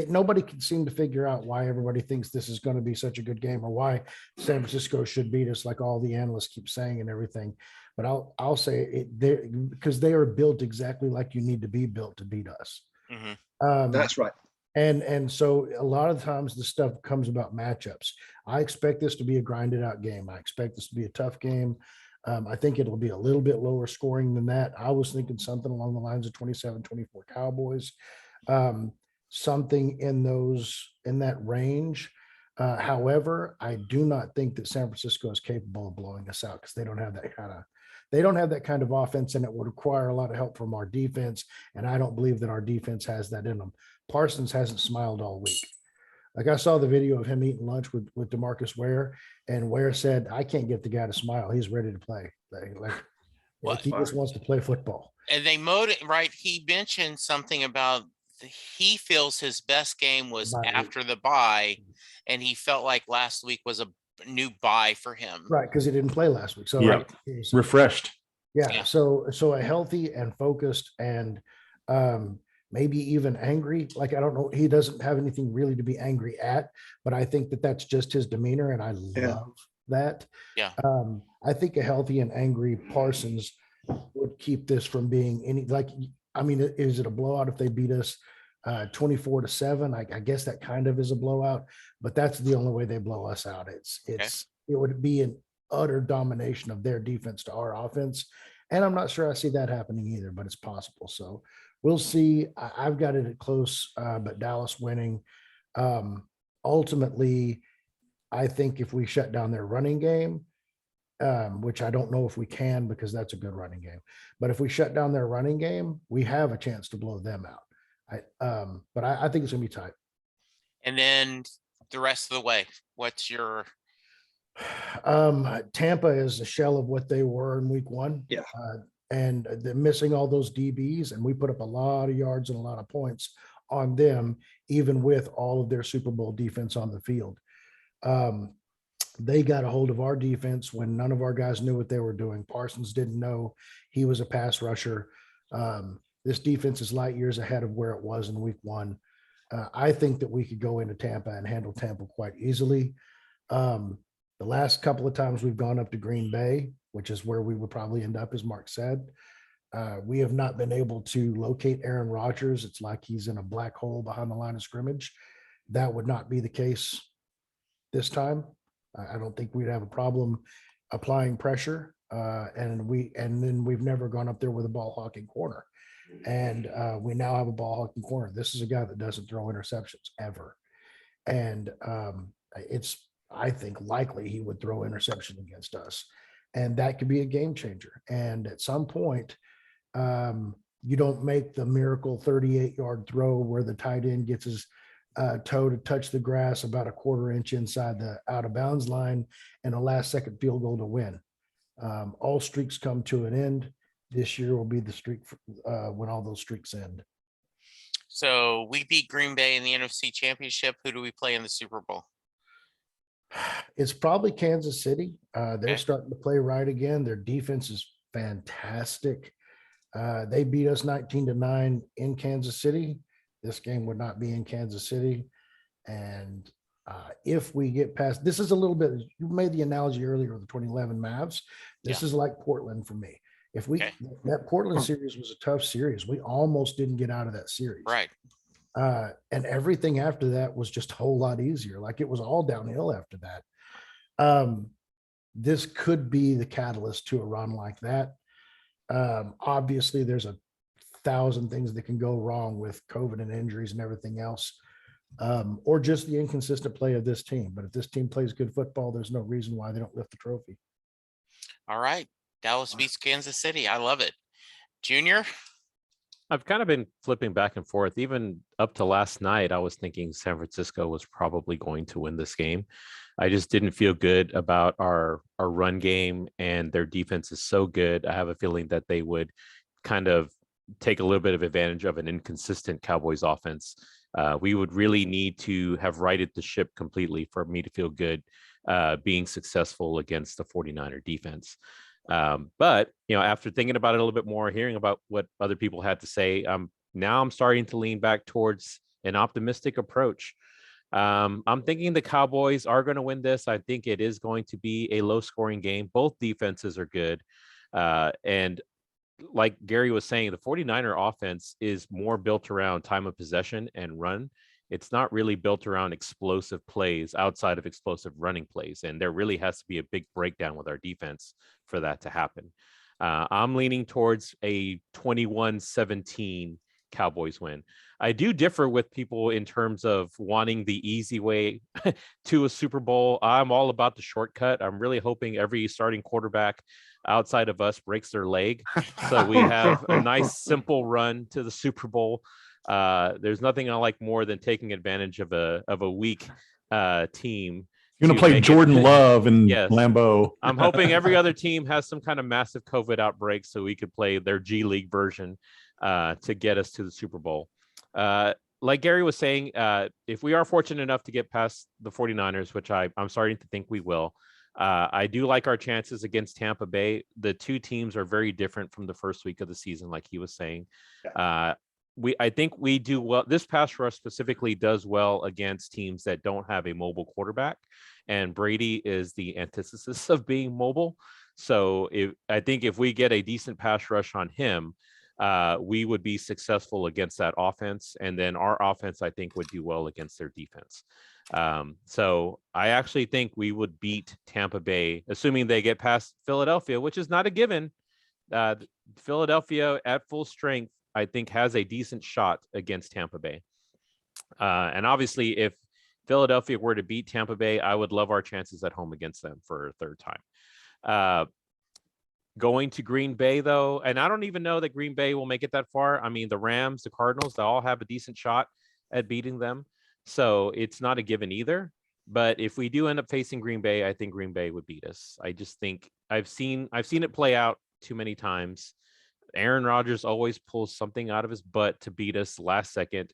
nobody can seem to figure out why everybody thinks this is going to be such a good game or why San Francisco should beat us, like all the analysts keep saying and everything. But I'll say it because they are built exactly like you need to be built to beat us. Mm-hmm. That's right. And so a lot of times the stuff comes about matchups. I expect this to be a grinded out game. I expect this to be a tough game. I think it'll be a little bit lower scoring than that. I was thinking something along the lines of 27-24 Cowboys, something in that range. However, I do not think that San Francisco is capable of blowing us out because they don't have that kind of offense, and it would require a lot of help from our defense. And I don't believe that our defense has that in them. Parsons hasn't smiled all week. Like I saw the video of him eating lunch with DeMarcus Ware, and Ware said, "I can't get the guy to smile. He's ready to play. Like he just wants to play football." And right. He mentioned something about he feels his best game was after the bye, and he felt like last week was a new bye for him. Right, because he didn't play last week. So yeah, refreshed. Yeah. So a healthy and focused and maybe even angry. Like, I don't know. He doesn't have anything really to be angry at, but I think that that's just his demeanor. And I love that. Yeah. I think a healthy and angry Parsons would keep this from being is it a blowout if they beat us 24-7? I guess that kind of is a blowout, but that's the only way they blow us out. It would be an utter domination of their defense to our offense. And I'm not sure I see that happening either, but it's possible. So we'll see. I've got it at close, but Dallas winning. Ultimately, I think if we shut down their running game, which I don't know if we can because that's a good running game, but if we shut down their running game, we have a chance to blow them out. But I think it's gonna be tight. And then the rest of the way, what's your? Tampa is a shell of what they were in week 1. Yeah. And they're missing all those DBs, and we put up a lot of yards and a lot of points on them, even with all of their Super Bowl defense on the field. They got a hold of our defense when none of our guys knew what they were doing. Parsons didn't know he was a pass rusher. This defense is light years ahead of where it was in week 1. I think that we could go into Tampa and handle Tampa quite easily. The last couple of times we've gone up to Green Bay, which is where we would probably end up, as Mark said, we have not been able to locate Aaron Rodgers. It's like he's in a black hole behind the line of scrimmage. That would not be the case this time. I don't think we'd have a problem applying pressure. And then we've never gone up there with a ball hawking corner. And we now have a ball hawking corner. This is a guy that doesn't throw interceptions ever. And I think likely he would throw interception against us. And that could be a game changer. And at some point, you don't make the miracle 38-yard throw where the tight end gets his toe to touch the grass about a quarter inch inside the out of bounds line and a last second field goal to win. All streaks come to an end. This year will be the streak when all those streaks end. So we beat Green Bay in the NFC Championship. Who do we play in the Super Bowl? It's probably Kansas City. They're starting to play right again. Their defense is fantastic. They beat us 19-9 in Kansas City. This game would not be in Kansas City. And if we get past, this is a little bit, you made the analogy earlier of the 2011 Mavs. This is like Portland for me. If we, that Portland series was a tough series. We almost didn't get out of that series. Right. And everything after that was just a whole lot easier. Like it was all downhill after that. This could be the catalyst to a run like that. Obviously, there's 1,000 things that can go wrong with COVID and injuries and everything else, or just the inconsistent play of this team. But if this team plays good football, there's no reason why they don't lift the trophy. All right. Dallas beats Kansas City. I love it. Junior? I've kind of been flipping back and forth. Even up to last night, I was thinking San Francisco was probably going to win this game. I just didn't feel good about our run game, and their defense is so good. I have a feeling that they would kind of take a little bit of advantage of an inconsistent Cowboys offense. We would really need to have righted the ship completely for me to feel good being successful against the 49er defense. But, after thinking about it a little bit more, hearing about what other people had to say, now I'm starting to lean back towards an optimistic approach. I'm thinking the Cowboys are going to win this. I think it is going to be a low scoring game. Both defenses are good. And like Gary was saying, the 49er offense is more built around time of possession and run. It's not really built around explosive plays outside of explosive running plays. And there really has to be a big breakdown with our defense for that to happen. I'm leaning towards a 21-17 Cowboys win. I do differ with people in terms of wanting the easy way to a Super Bowl. I'm all about the shortcut. I'm really hoping every starting quarterback outside of us breaks their leg, so we have a nice simple run to the Super Bowl. There's nothing I like more than taking advantage of a weak team. You're going to play Jordan Love and Lambeau. I'm hoping every other team has some kind of massive COVID outbreak so we could play their G League version to get us to the Super Bowl. Like Gary was saying, if we are fortunate enough to get past the 49ers, which I'm starting to think we will, I do like our chances against Tampa Bay. The two teams are very different from the first week of the season, like he was saying. I think we do well. This pass rush specifically does well against teams that don't have a mobile quarterback, and Brady is the antithesis of being mobile. So I think if we get a decent pass rush on him, we would be successful against that offense. And then our offense, I think, would do well against their defense. So I actually think we would beat Tampa Bay, assuming they get past Philadelphia, which is not a given. Philadelphia at full strength, I think, has a decent shot against Tampa Bay. And obviously, if Philadelphia were to beat Tampa Bay, I would love our chances at home against them for a third time. Going to Green Bay, though, and I don't even know that Green Bay will make it that far. I mean, the Rams, the Cardinals, they all have a decent shot at beating them. So it's not a given either. But if we do end up facing Green Bay, I think Green Bay would beat us. I just think I've seen it play out too many times. Aaron Rodgers always pulls something out of his butt to beat us last second.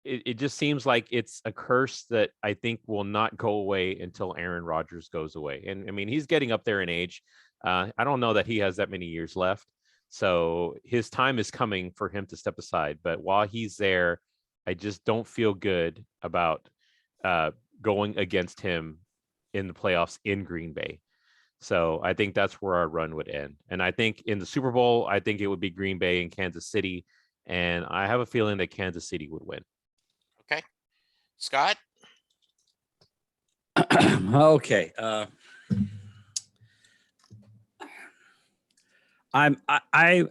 It just seems like it's a curse that I think will not go away until Aaron Rodgers goes away. And I mean, he's getting up there in age. I don't know that he has that many years left. So his time is coming for him to step aside. But while he's there, I just don't feel good about going against him in the playoffs in Green Bay. So I think that's where our run would end. And I think in the Super Bowl, I think it would be Green Bay and Kansas City. And I have a feeling that Kansas City would win. Okay. Scott? Okay. I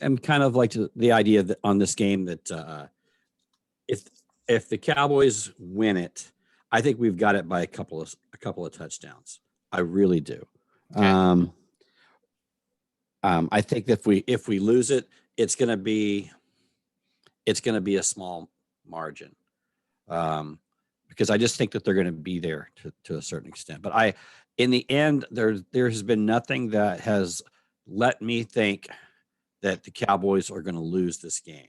am kind of like the idea that on this game that if the Cowboys win it, I think we've got it by a couple of touchdowns. I really do. Okay. I think that if we lose it, it's going to be a small margin, because I just think that they're going to be there to a certain extent. But in the end, there has been nothing that has let me think that the Cowboys are going to lose this game.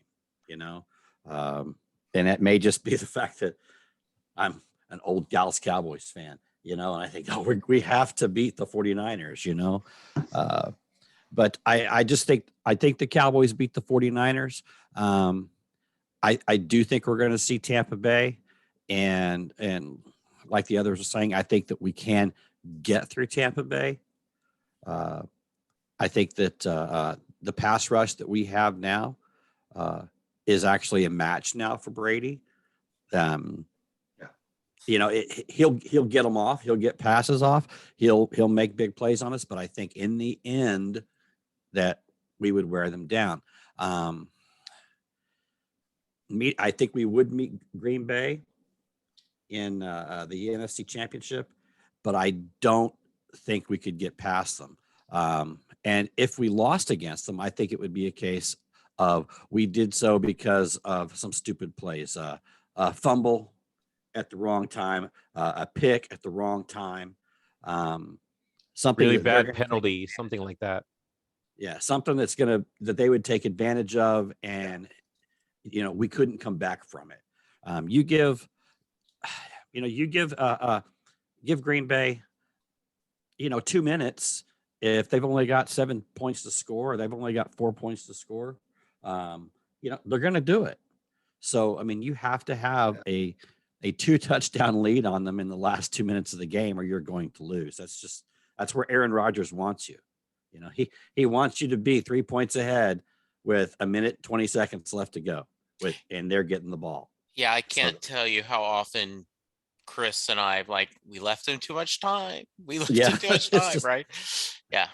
And it may just be the fact that I'm an old Dallas Cowboys fan. And I think, we have to beat the 49ers, But I think the Cowboys beat the 49ers. I do think we're going to see Tampa Bay, and like the others are saying, I think that we can get through Tampa Bay. I think that the pass rush that we have now is actually a match now for Brady. You know, he'll get them off. He'll get passes off. He'll make big plays on us. But I think in the end that we would wear them down. I think we would meet Green Bay in the NFC Championship, but I don't think we could get past them. And if we lost against them, I think it would be a case of we did so because of some stupid plays, a fumble at the wrong time, a pick at the wrong time, something Really that they're bad gonna penalty, something like that. yeah, something that they would take advantage of, and we couldn't come back from it. You give Green Bay 2 minutes. If they've only got 7 points to score, or they've only got 4 points to score, they're going to do it. So, I mean, you have to have a 2 touchdown lead on them in the last 2 minutes of the game, or you're going to lose. That's where Aaron Rodgers wants you. He wants you to be 3 points ahead with 1 minute, 20 seconds left to go, and they're getting the ball. Yeah, I can't tell you how often Chris and I we left him too much time. We left him too much time, right? Yeah.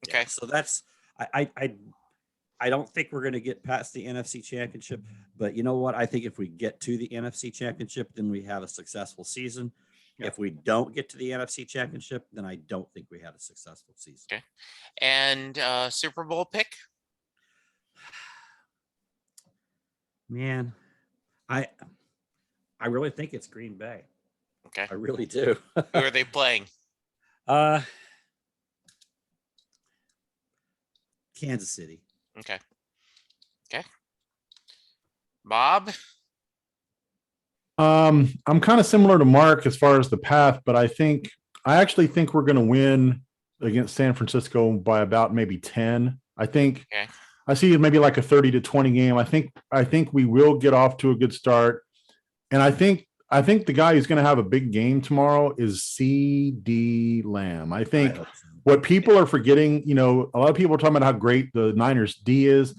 Okay. Yeah, so that's I don't think we're going to get past the NFC Championship, but you know what? I think if we get to the NFC Championship, then we have a successful season. Yeah. If we don't get to the NFC Championship, then I don't think we had a successful season. Okay. And Super Bowl pick? Man, I really think it's Green Bay. Okay. I really do. Who are they playing? Kansas City. Okay. Bob? I'm kind of similar to Mark as far as the path, but I actually think we're going to win against San Francisco by about maybe 10. I think I see it maybe like a 30-20 game. I think we will get off to a good start. And I think the guy who's going to have a big game tomorrow is CD Lamb. I think what people are forgetting, a lot of people are talking about how great the Niners D is.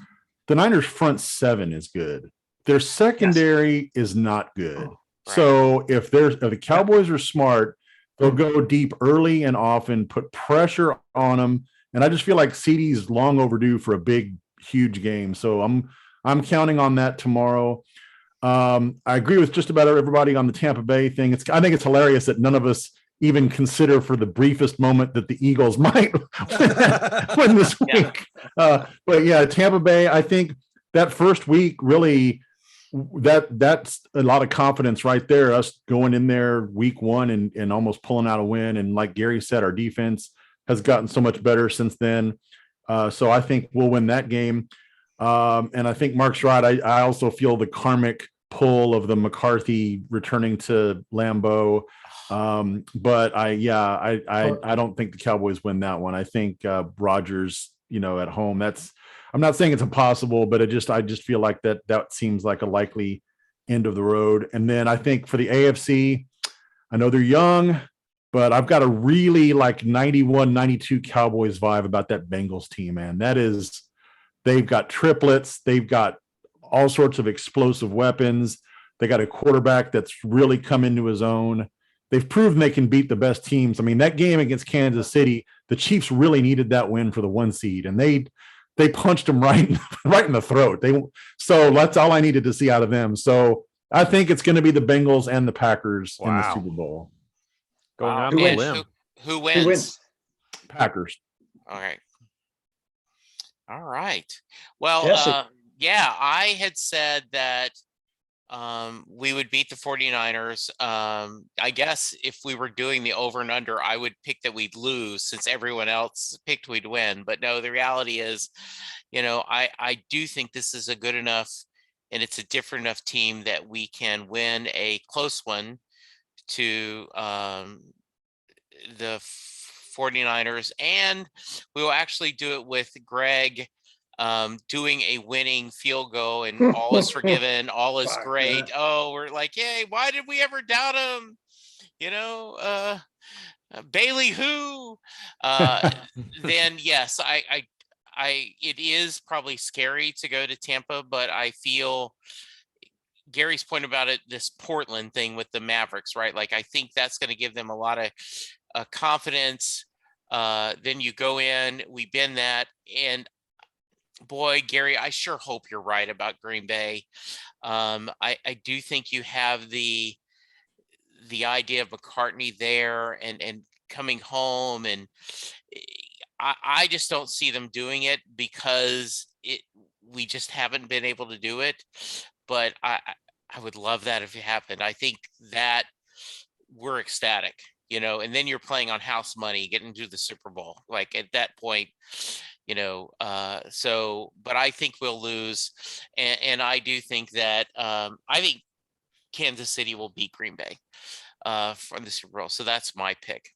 The Niners front seven is good. Their secondary is not good. Right. So if the Cowboys are smart, they'll go deep early and often, put pressure on them. And I just feel like CD's long overdue for a big, huge game. So I'm counting on that tomorrow. I agree with just about everybody on the Tampa Bay thing. I think it's hilarious that none of us even consider for the briefest moment that the Eagles might win this week. But yeah, Tampa Bay, I think that first week really that's a lot of confidence right there. Us going in there week one and almost pulling out a win. And like Gary said, our defense has gotten so much better since then. So I think we'll win that game. And I think Mark's right. I also feel the karmic pull of the McCarthy returning to Lambeau. But I don't think the Cowboys win that one. I think Rodgers, at home, I'm not saying it's impossible, but I just feel like that seems like a likely end of the road. And then I think for the AFC, I know they're young, but I've got a really like 91, 92 Cowboys vibe about that Bengals team, man. They've got triplets. They've got all sorts of explosive weapons. They got a quarterback that's really come into his own. They've proven they can beat the best teams. I mean, that game against Kansas City, the Chiefs really needed that win for the 1 seed, and they punched them right in the throat. So that's all I needed to see out of them. So I think it's going to be the Bengals and the Packers in the Super Bowl. Going out on a limb. Who wins? Packers. Okay. All right. Well, I had said that we would beat the 49ers. I guess if we were doing the over and under, I would pick that we'd lose since everyone else picked we'd win. But no, the reality is, I do think this is a good enough and it's a different enough team that we can win a close one to the 49ers, and we will actually do it with Greg doing a winning field goal, and all is forgiven, all is Fuck, great. yeah. Oh, we're like, yay, why did we ever doubt him? Bailey who? Then yes, it is probably scary to go to Tampa, but I feel Gary's point about it, this Portland thing with the Mavericks, right? Like, I think that's going to give them a lot of confidence. Then you go in, we've been that, and boy, Gary, I sure hope you're right about Green Bay. I do think you have the idea of McCartney there and coming home, and I just don't see them doing it because we just haven't been able to do it. But I would love that if it happened. I think that we're ecstatic, and then you're playing on house money, getting to the Super Bowl. Like at that point, but I think we'll lose. And I do think that I think Kansas City will beat Green Bay from the Super Bowl. So that's my pick.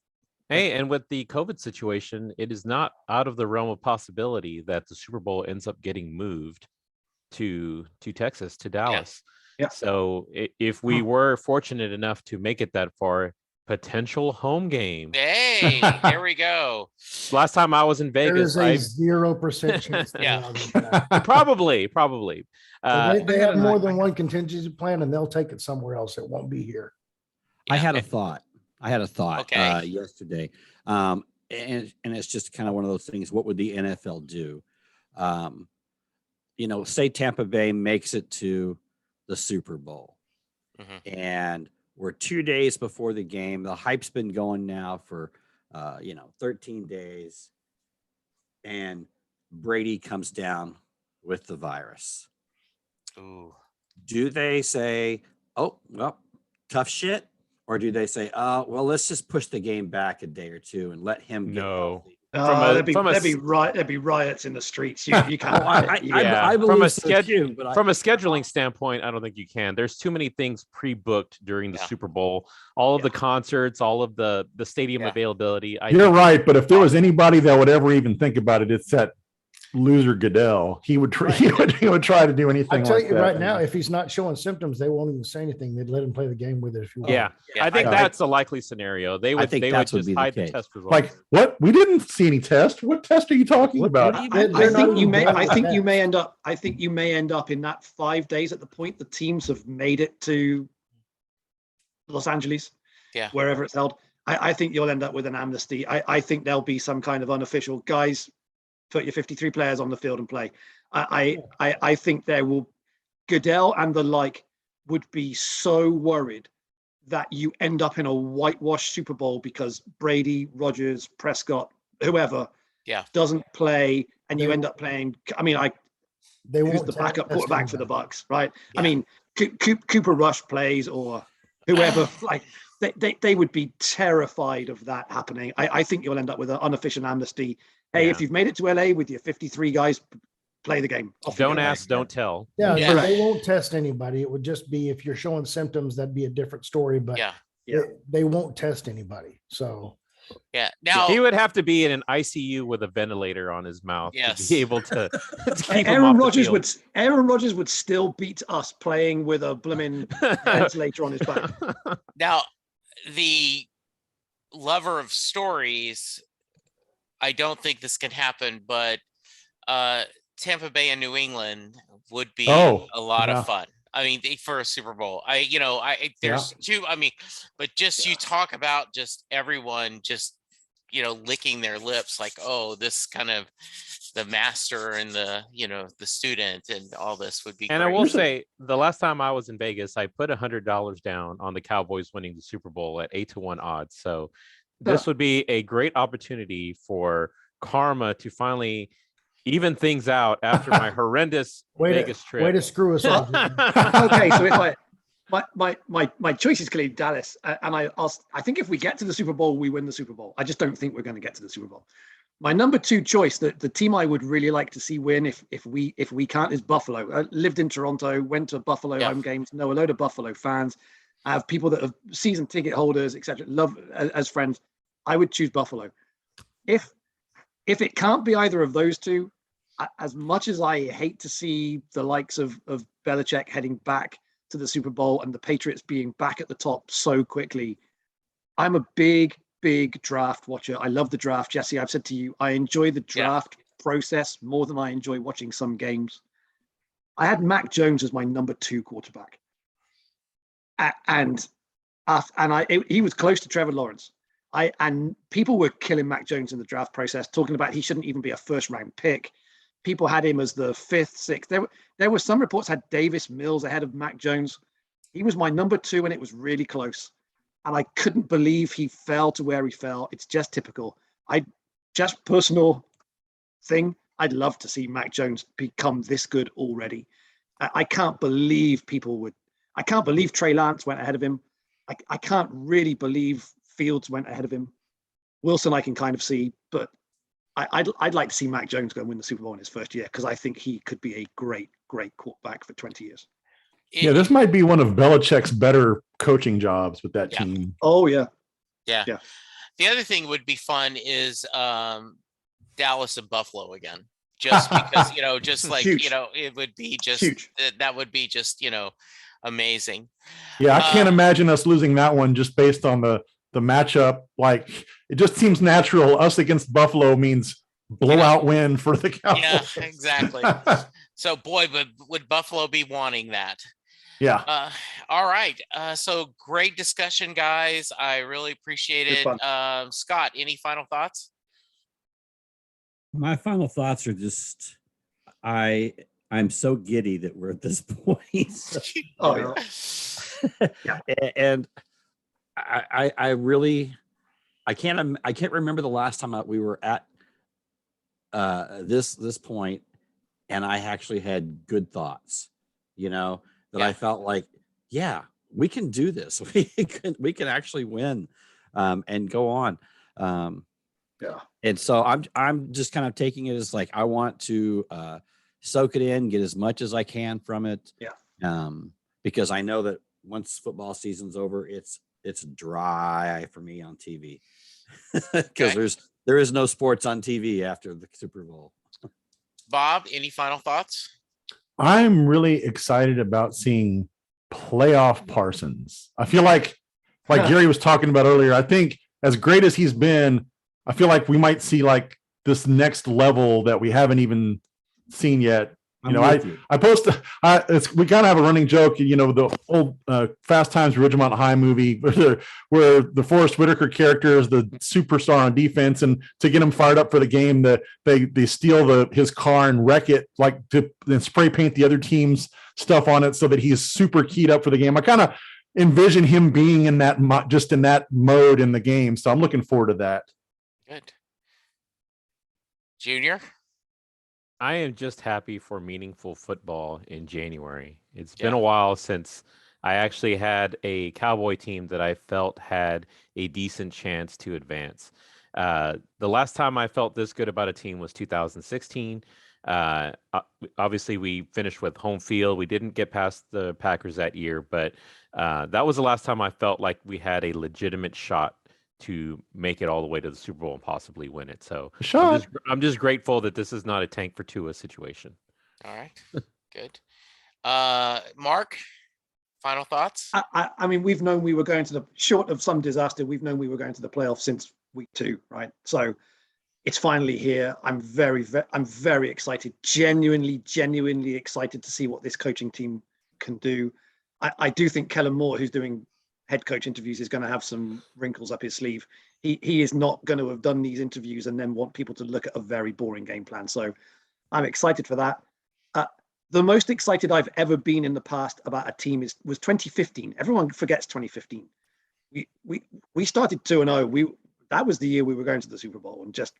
Hey, and with the COVID situation, it is not out of the realm of possibility that the Super Bowl ends up getting moved to Texas, to Dallas. Yeah. So if we were fortunate enough to make it that far, potential home game. Hey, there we go. Last time I was in There Vegas, is a 0% chance. Yeah. probably. They have more than one contingency plan, and they'll take it somewhere else. It won't be here. I had a thought. Okay. Yesterday. And it's just kind of one of those things. What would the NFL do? Say Tampa Bay makes it to the Super Bowl, and we're 2 days before the game. The hype's been going now for 13 days, and Brady comes down with the virus. Ooh. Do they say, oh, well, tough shit? Or do they say, well, let's just push the game back a day or two and let him get healthy? There'd be riots in the streets. You can't. I believe so too, but from a scheduling standpoint, I don't think you can. There's too many things pre-booked during the Super Bowl. All of the concerts, all of the stadium availability. You're right, but if there was anybody that would ever even think about it, it's that loser Goodell. He would try. He would try to do anything. I tell like you that. right now, if he's not showing symptoms, they won't even say anything. They'd let him play the game with it if you want. Yeah, I think that's a likely scenario. They would just hide the test results. Like, what? We didn't see any test. What test are you talking about? I think you may end up. I think you may end up in that 5 days at the point the teams have made it to Los Angeles, wherever it's held. I think you'll end up with an amnesty. I think there'll be some kind of unofficial guys. Put your 53 players on the field and play. I think there will, Goodell and the like would be so worried that you end up in a whitewash Super Bowl because Brady, Rodgers, Prescott, whoever doesn't play, and you end up playing. I mean, who's the backup quarterback for the Bucs, right? Yeah. I mean, Cooper Rush plays or whoever. Like they would be terrified of that happening. I think you'll end up with an unofficial amnesty. Hey, if you've made it to LA with your 53 guys, play the game. Don't ask, don't tell. Yeah, they won't test anybody. It would just be if you're showing symptoms, that'd be a different story. But they won't test anybody. So now he would have to be in an ICU with a ventilator on his mouth to be able to keep Aaron Rodgers would still beat us playing with a blooming ventilator on his back. Now, the lover of stories, I don't think this can happen, but Tampa Bay and New England would be a lot of fun. I mean, for a Super Bowl, there's two. I mean, but just you talk about just everyone just licking their lips like, oh, this kind of the master and the the student and all this would be. And great. I will say, the last time I was in Vegas, I put $100 down on the Cowboys winning the Super Bowl at 8-1 odds. So this would be a great opportunity for karma to finally even things out after my horrendous Vegas trip. Way to screw us up. Okay, so if my choice is clearly Dallas, and I think if we get to the Super Bowl, we win the Super Bowl. I just don't think we're going to get to the Super Bowl. My number 2 choice, the team I would really like to see win if we can't, is Buffalo. I lived in Toronto, went to Buffalo home games, know a load of Buffalo fans. I have people that are season ticket holders, etc. Love as friends. I would choose Buffalo. if it can't be either of those two, as much as I hate to see the likes of Belichick heading back to the Super Bowl and the Patriots being back at the top so quickly, I'm a big draft watcher. I love the draft, Jesse. I've said to you, I enjoy the draft process more than I enjoy watching some games. I had Mac Jones as my number 2 quarterback, and he was close to Trevor Lawrence. And people were killing Mac Jones in the draft process, talking about he shouldn't even be a first-round pick. People had him as the 5th, 6th. There were some reports had Davis Mills ahead of Mac Jones. He was my number 2, and it was really close. And I couldn't believe he fell to where he fell. It's just typical. Just personal thing. I'd love to see Mac Jones become this good already. I can't believe I can't believe Trey Lance went ahead of him. I can't really believe Fields went ahead of him. Wilson, I can kind of see, but I'd like to see Mac Jones go and win the Super Bowl in his first year, because I think he could be a great quarterback for 20 years. Yeah, this might be one of Belichick's better coaching jobs with that team. Oh, yeah. Yeah. The other thing would be fun is Dallas and Buffalo again. Just because, just like, it would be just, that would be just, amazing. Yeah, I can't imagine us losing that one just based on the matchup. Like, it just seems natural. Us against Buffalo means blowout win for the Cowboys. Yeah, exactly. So, boy, would Buffalo be wanting that. Yeah. All right. So great discussion, guys. I really appreciate it. Scott, any final thoughts? My final thoughts are just, I'm so giddy that we're at this point. And I really, I can't remember the last time we were at this point, and I actually had good thoughts, that I felt like, yeah, we can do this. We can actually win, and go on. And so I'm just kind of taking it as like, I want to soak it in, get as much as I can from it. Because I know that once football season's over, it's dry for me on TV, because there is no sports on TV after the Super Bowl. Bob, any final thoughts? I'm really excited about seeing playoff Parsons. I feel like Gary was talking about earlier, I think as great as he's been, I feel like we might see like this next level that we haven't even seen yet. I post, we kind of have a running joke, the old Fast Times at Ridgemont High movie where the Forrest Whitaker character is the superstar on defense, and to get him fired up for the game, that they steal his car and wreck it, and spray paint the other team's stuff on it so that he's super keyed up for the game. I kind of envision him being in that mode in the game, so I'm looking forward to that. Good. Junior? I am just happy for meaningful football in January. It's been a while since I actually had a Cowboy team that I felt had a decent chance to advance. The last time I felt this good about a team was 2016. Obviously, we finished with home field. We didn't get past the Packers that year, but that was the last time I felt like we had a legitimate shot to make it all the way to the Super Bowl and possibly win it. So I'm just grateful that this is not a tank for Tua situation. All right, good. Mark, final thoughts? I mean, we've known we were going to short of some disaster, we've known we were going to the playoffs since week 2, right? So it's finally here. I'm very excited, genuinely excited to see what this coaching team can do. I do think Kellen Moore, who's doing head coach interviews, is going to have some wrinkles up his sleeve. He is not going to have done these interviews and then want people to look at a very boring game plan. So I'm excited for that. The most excited I've ever been in the past about a team was 2015. Everyone forgets 2015. We started 2-0. That was the year we were going to the Super Bowl, and just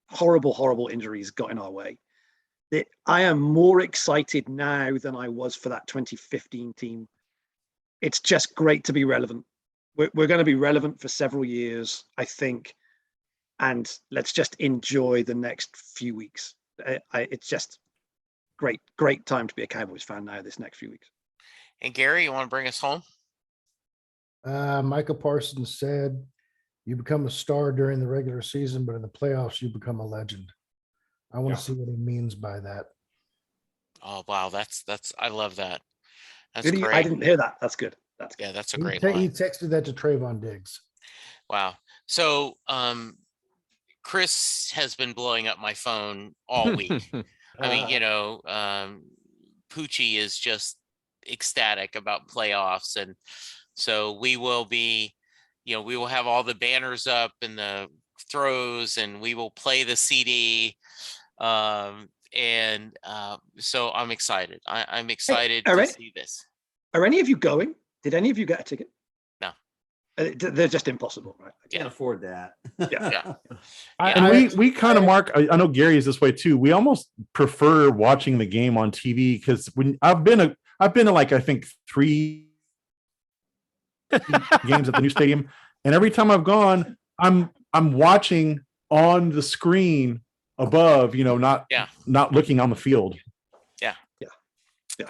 horrible injuries got in our way. I am more excited now than I was for that 2015 team. It's just great to be relevant. We're going to be relevant for several years, I think, and let's just enjoy the next few weeks. It's just great time to be a Cowboys fan now this next few weeks. And Gary, you want to bring us home? Micah Parsons said, You become a star during the regular season, but in the playoffs, you become a legend. I want Yeah. to see what he means by that. Oh wow, that's I love that. That's Did he? I great. didn't hear that. That's good. That's good. Yeah, that's a He, great he line. texted that to Trayvon Diggs. Wow. So Chris has been blowing up my phone all week. I mean, Poochie is just ecstatic about playoffs. And so we will be, we will have all the banners up and the throws, and we will play the CD. So I'm excited. I'm excited all to right. see this. Are any of you going? Did any of you get a ticket? No. They're just impossible, right? Can't afford that. Yeah. And we kind of, Mark, I know Gary is this way too. We almost prefer watching the game on TV because when I've been to like, I think 3 games at the new stadium, and every time I've gone, I'm watching on the screen above, not looking on the field.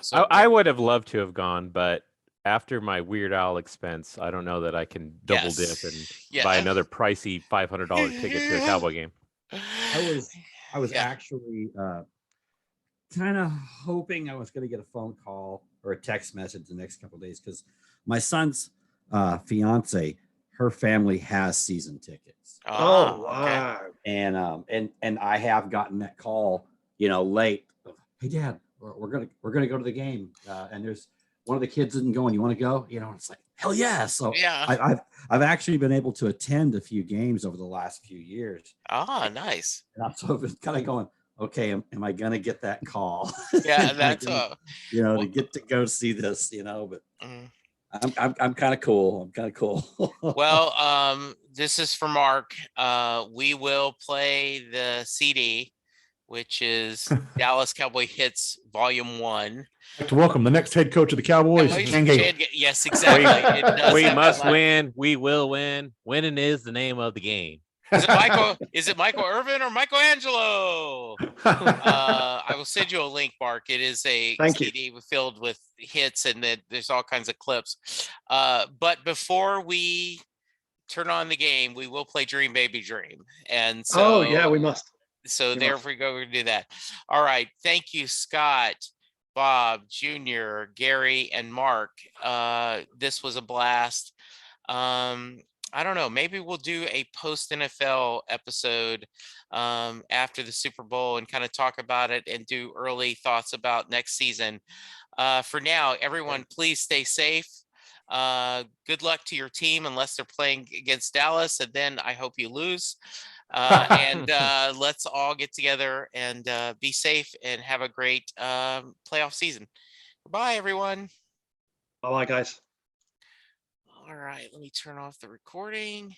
So I would have loved to have gone, but after my Weird Al expense, I don't know that I can double dip and buy another pricey $500 ticket to a Cowboy game. I was actually kind of hoping I was going to get a phone call or a text message the next couple of days, because my son's fiance, her family has season tickets. Oh wow! Okay. And I have gotten that call, late. Hey, Dad, we're gonna go to the game, and there's one of the kids isn't going. You want to go? It's like, hell yeah! So I've actually been able to attend a few games over the last few years. Ah, nice. And I'm sort of kind of going, okay, am I gonna get that call? Yeah, that's to get to go see this, but I'm kind of cool. I'm kind of cool. Well, this is for Mark. We will play the CD, which is Dallas Cowboy Hits Volume 1. I'd like to welcome the next head coach of the Cowboys, Chan Gailey. Yes, exactly. We must win. We will win. Winning is the name of the game. Is it Michael Irvin or Michelangelo? I will send you a link, Mark. It is a CD filled with hits, and then there's all kinds of clips. But before we turn on the game, we will play Dream Baby Dream. And so, we must. So there we go. We're gonna do that. All right. Thank you, Scott, Bob, Junior, Gary, and Mark. This was a blast. I don't know. Maybe we'll do a post NFL episode after the Super Bowl and kind of talk about it and do early thoughts about next season. For now, everyone, please stay safe. Good luck to your team unless they're playing against Dallas, and then I hope you lose. And let's all get together and be safe and have a great playoff season. Goodbye, everyone. Bye, guys. All right, let me turn off the recording.